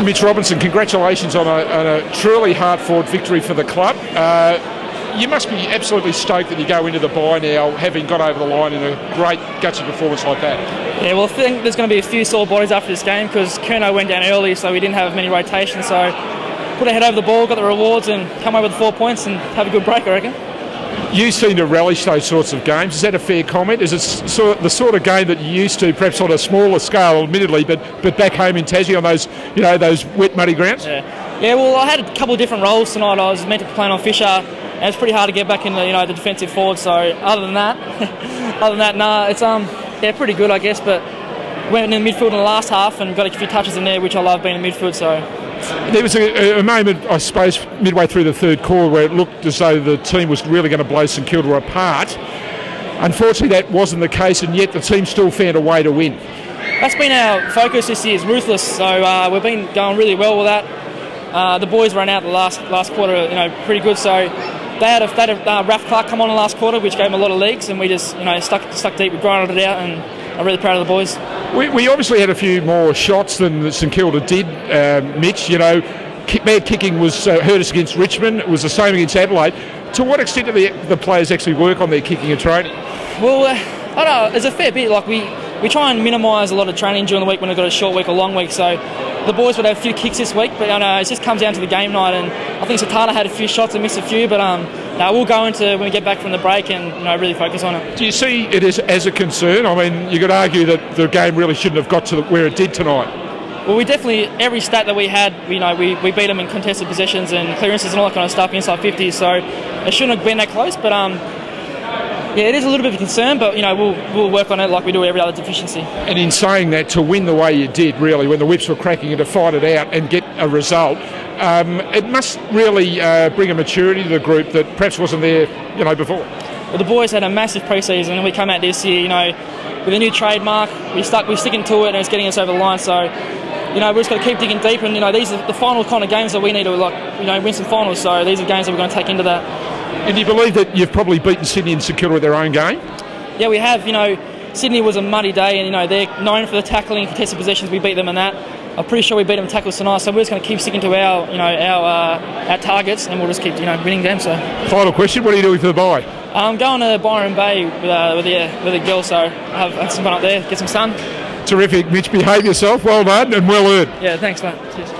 Mitch Robinson, congratulations on a truly hard-fought victory for the club. You must be absolutely stoked that you go into the bye now, having got over the line in a great gutsy performance like that. Yeah, well, I think there's going to be a few sore bodies after this game because Kerno went down early, so we didn't have many rotations. So put our head over the ball, got the rewards, and come away with 4 points and have a good break, I reckon. You seem to relish those sorts of games. Is that a fair comment? Is it the sort of game that you used to, perhaps on a smaller scale, admittedly, but back home in Tassie on those, those wet, muddy grounds? Yeah. Well, I had a couple of different roles tonight. I was meant to be playing on Fisher, and it's pretty hard to get back in the, the defensive forward. So other than that, nah, it's pretty good, I guess. But went in the midfield in the last half and got a few touches in there, which I love being in midfield. So. There was a moment, I suppose, midway through the third quarter where it looked as though the team was really going to blow St Kilda apart. Unfortunately, that wasn't the case, and yet the team still found a way to win. That's been our focus this year, is ruthless. So we've been going really well with that. The boys ran out the last quarter, pretty good. So they had Raph Clark come on in the last quarter, which gave them a lot of legs, and we just, stuck deep. We grinded it out, and I'm really proud of the boys. We obviously had a few more shots than St Kilda did, Mitch. Bad kicking was hurt us against Richmond. It was the same against Adelaide. To what extent do the players actually work on their kicking and training? Well, I don't know. There's a fair bit. Like we try and minimise a lot of training during the week when we've got a short week or long week. So the boys would have a few kicks this week, but it just comes down to the game night. And I think Satana had a few shots and missed a few, but we'll go into when we get back from the break and really focus on it. Do you see it as a concern? I mean, you could argue that the game really shouldn't have got to where it did tonight. Well, we definitely, every stat that we had, we beat them in contested possessions and clearances and all that kind of stuff inside 50, so it shouldn't have been that close, but it is a little bit of a concern, but we'll work on it like we do every other deficiency. And in saying that, to win the way you did, really, when the whips were cracking and to fight it out and get a result, it must really bring a maturity to the group that perhaps wasn't there, before. Well, the boys had a massive pre-season, and we come out this year, with a new trademark. We're sticking to it, and it's getting us over the line. So, we've just got to keep digging deep, and these are the final kind of games that we need to win some finals. So these are games that we're going to take into that. And do you believe that you've probably beaten Sydney and St Kilda with their own game? Yeah, we have. Sydney was a muddy day, and they're known for the tackling, contested possessions. We beat them in that. I'm pretty sure we beat them in tackles tonight. So we're just going to keep sticking to our targets, and we'll just keep winning games. So. Final question: what are you doing for the bye? I'm going to Byron Bay with a girl, so have some fun up there, get some sun. Terrific, Mitch. Behave yourself. Well done and well earned. Yeah, thanks, mate. Cheers.